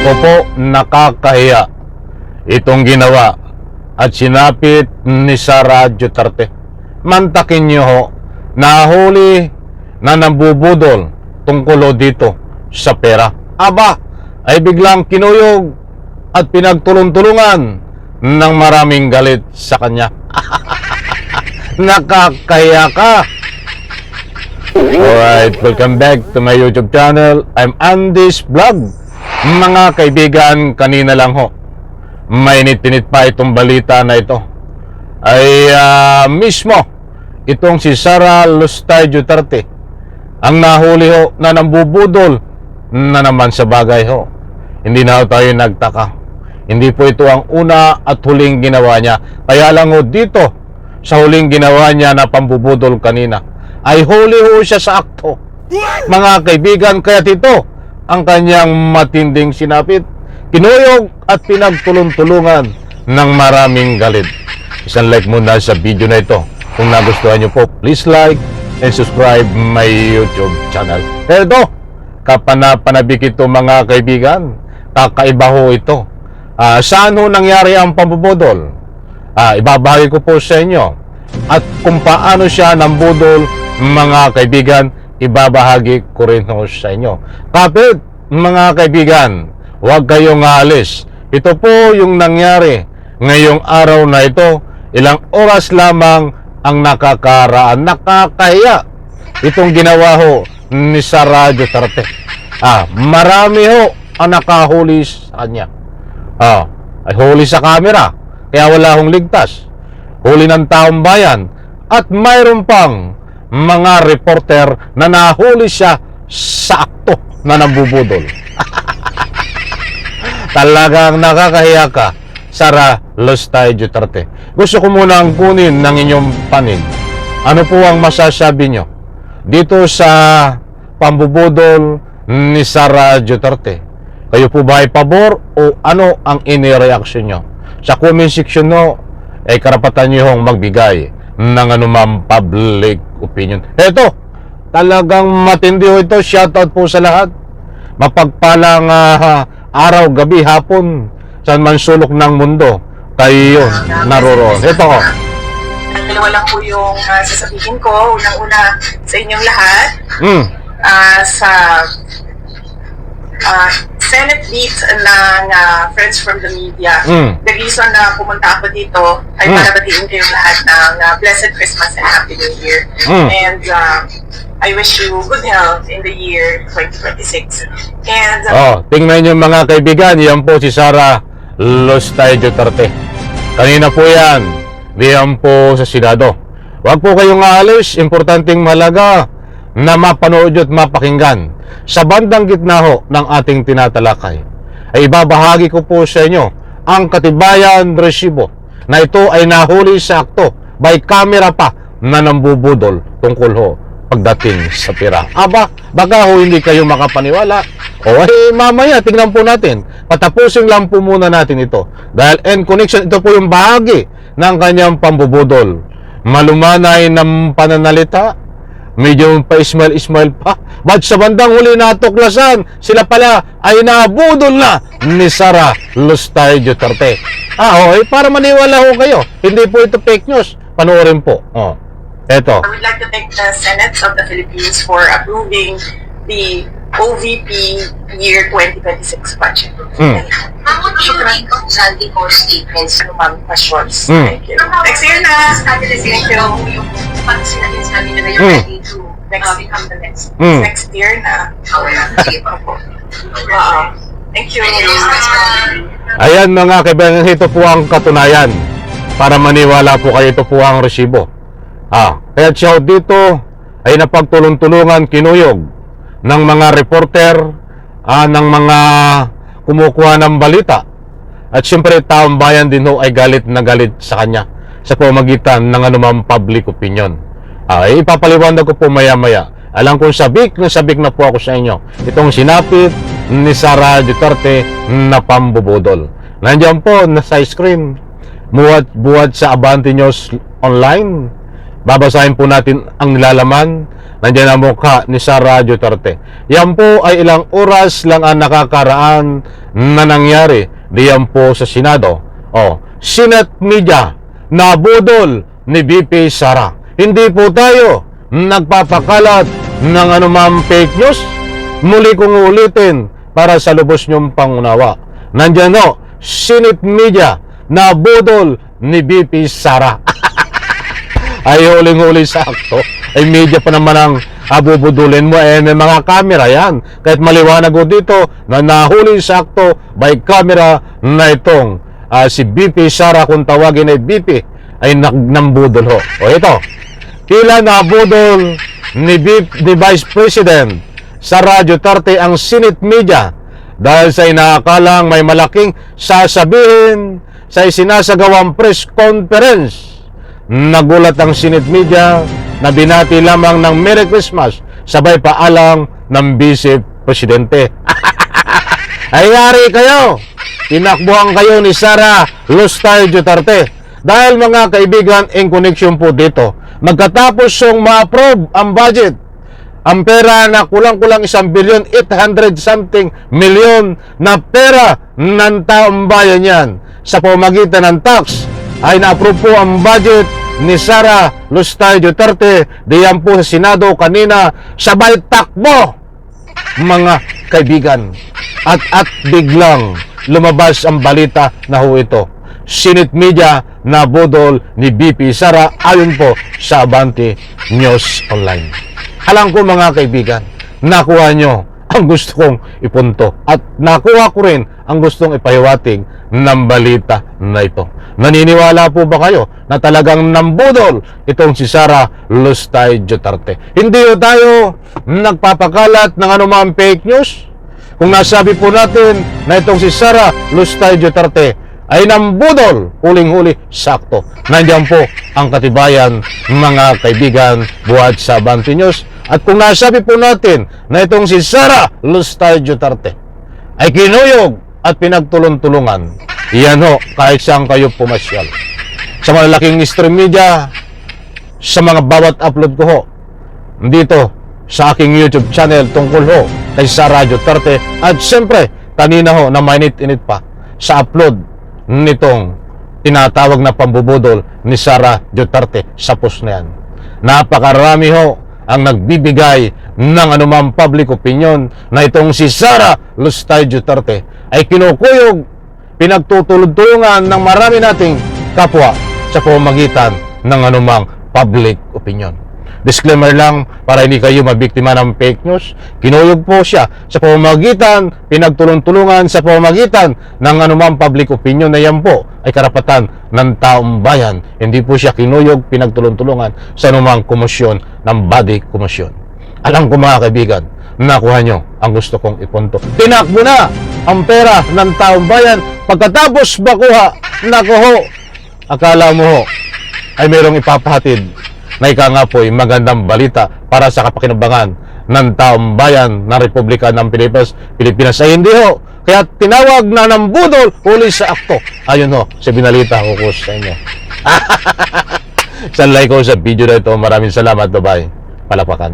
Ako po, nakakahiya itong ginawa at sinapit ni Sara Duterte. Mantakin niyo ho, nahuli na nambubudol tungkol dito sa pera. Aba, ay biglang kinuyog at pinagtulong-tulungan ng maraming galit sa kanya. Nakakahiya ka. Alright, welcome back to my YouTube channel. I'm Andy's Vlog. Mga kaibigan, kanina lang ho, mainit-init pa itong balita na ito. Ay mismo, itong si Sara Duterte ang nahuli ho na nambubudol na naman sa bagay ho. Hindi na ho tayo nagtaka. Hindi po ito ang una at huling ginawa niya. Kaya lang ho dito, sa huling ginawa niya na pambubudol kanina, ay huli ho siya sa akto. Mga kaibigan, kaya ito ang kanyang matinding sinapit, kinuyog at pinagtulong-tulungan ng maraming galit. Isang like muna sa video na ito. Kung nagustuhan nyo po, please like and subscribe my YouTube channel. Ito, kapanapanabik ito mga kaibigan. Kakaiba ho ito. Saan ho nangyari ang pambubudol? Ibabahagi ko po sa inyo. At kung paano siya nambudol, mga kaibigan, ibabahagi ko rin ho sa inyo. Kapit, mga kaibigan, huwag kayong aalis. Ito po yung nangyari ngayong araw na ito. Ilang oras lamang ang nakakaraan. Nakakahiya itong ginawa ho ni Sara Duterte. Marami ho ang nakahuli sa kanya. Ay huli sa camera, kaya wala hong ligtas. Huli ng taong bayan. At mayroon pang mga reporter na nahuli siya sa akto na nambubudol. Talagang nakakahiya ka, Sara Duterte. Gusto ko munang kunin ng inyong panig. Ano po ang masasabi nyo dito sa pambubudol ni Sara Duterte? Kayo po ba ay pabor o ano ang inireaksyon nyo? Sa comment section no, ay karapatan nyo hong magbigay ng anumang public opinion. Eto, talagang matindi ho ito. Shoutout po sa lahat. Mapagpalang araw, gabi, hapon, saan man sulok ng mundo kayo naroroon. Ito ho. Dalawa lang po yung sasabihin ko. Unang-una sa inyong lahat. Senate beat ng Friends from the Media. The reason na pumunta ako dito ay para batiin kayong lahat ng Blessed Christmas and Happy New Year. And I wish you good health in the year 2026. And tingnan nyo mga kaibigan, yan po si Sara Duterte. Kanina po yan, diyan po sa Senado. Huwag po kayong aalis, importanteng mahalaga na mapanood at mapakinggan. Sa bandang gitna ho ng ating tinatalakay, ay ibabahagi ko po sa inyo ang katibayan resibo na ito ay nahuli sa akto by camera pa na nambubudol tungkol ho pagdating sa pera. Baka ho hindi kayo makapaniwala. Mamaya tingnan po natin. Patapusin lang po muna natin ito. Dahil end connection, ito po yung bahagi ng kanyang pambubudol. Malumanay ng pananalita, medyo pa-ismail pa. But sa bandang huli natuklasan, sila pala ay nabudol na ni Sara Duterte. Para maniwala ho kayo. Hindi po ito fake news. Panoorin po. Eto. I would like to thank the Senate of the Philippines for approving the OVP year 2026 budget. How would you rate on Sandy Core statements? Questions. Thank you. Next year na. Thank you. Yung pag sinabi na you're ready to become the next. Next year na. Thank you. Ayan mga kaibigan, ito po ang katunayan. Para maniwala po kayo, ito po ang resibo. Kaya siya dito ay napagtulong-tulungan, kinuyog ng mga reporter, ng mga kumukuha ng balita. At siyempre taong bayan din ho ay galit na galit sa kanya sa pamamagitan ng anumang public opinion. Ipapaliwanag ko po maya-maya. Alam kong sabik na po ako sa inyo itong sinapit ni Sara Duterte na pambubudol. Nandiyan po sa screen, buhat sa Abante News Online. Babasahin po natin ang nilalaman Nandiyan ang mukha ni Sara Duterte. Yan po ay ilang oras lang ang nakakaraan na nangyari diyan po sa Senado. Senate media nabudol ni VP Sara. Hindi po tayo nagpapakalat ng anumang fake news. Muli kong ulitin para sa lubos niyong pangunawa. Nandiyan Senate media nabudol ni VP Sara. Ay huling-huli sakto. Ay media pa naman ang abubudulin mo. May mga camera yan. Kahit maliwanag ko dito na nahuli sakto by camera na itong si VP Sara, kung tawagin ay VP, ay nambudol ho. Ito, tila nabudol ni Vice President Sara Duterte ang Senate media dahil sa inaakalang may malaking sasabihin sa isinasagawang press conference. Nagulat ang Senate media na binati lamang ng Merry Christmas sabay paalam ng Vice Presidente. Ay yari kayo! Tinakbuhan kayo ni Sara Lustay Duterte. Dahil mga kaibigan, in connection po dito, magkatapos yung ma-approve ang budget, ang pera na kulang-kulang 1,800 something milyon na pera ng taong bayan yan sa pamamagitan ng tax, ay na-approve po ang budget ni Sara Lustay Duterte diyan po sa Senado kanina, sabay takbo mga kaibigan, at biglang lumabas ang balita na ho ito, Senate media na budol ni VP Sara ayon po sa Abante News Online. Alam ko mga kaibigan, nakuha nyo ang gusto kong ipunto at nakuha ko rin ang gustong ipahiwatig ng balita na ito. Naniniwala po ba kayo na talagang nambudol itong si Sara Lustay Duterte? Hindi po tayo nagpapakalat ng anumang fake news. Kung nasabi po natin na itong si Sara Lustay Duterte ay nambudol, huling-huli sakto. Nandiyan po ang katibayan mga kaibigan buhat sa Abante News. At kung nasabi po natin na itong si Sara Lustay Duterte ay kinuyog at pinagtulong-tulungan, iyan ho, kahit saan kayo pumasyal. Sa malalaking stream media, sa mga bawat upload ko ho, dito sa aking YouTube channel tungkol ho kay Sara Duterte. At siyempre, kanina ho na mainit-init pa sa upload nitong tinatawag na pambubudol ni Sara Duterte sa post na yan. Napakarami ho ang nagbibigay ng anumang public opinion na itong si Sara Lustay Duterte ay kinukuyog, pinagtutulungan ng marami nating kapwa sa pamamagitan ng anumang public opinion. Disclaimer lang para hindi kayo mabiktima ng fake news. Kinuyog po siya sa pamamagitan, pinagtulong-tulungan sa pamamagitan ng anumang public opinion na yan po ay karapatan ng taong bayan. Hindi po siya kinuyog, pinagtulong-tulungan sa anumang komisyon ng body komisyon. Alam ko mga kaibigan, nakuha nyo ang gusto kong ipunto. Tinakbo na ang pera ng taong bayan. Pagkatapos bakuha, nakuho, akala mo ho ay mayroong ipapahatid na ika nga po ay magandang balita para sa kapakinabangan ng taong bayan ng Republika ng Pilipinas. Ay hindi ho. Kaya tinawag na ng budol huli sa akto. Ayun ho, sa binalita ko sa inyo. Sa like ko sa video na ito. Maraming salamat. Bye-bye. Palapakan.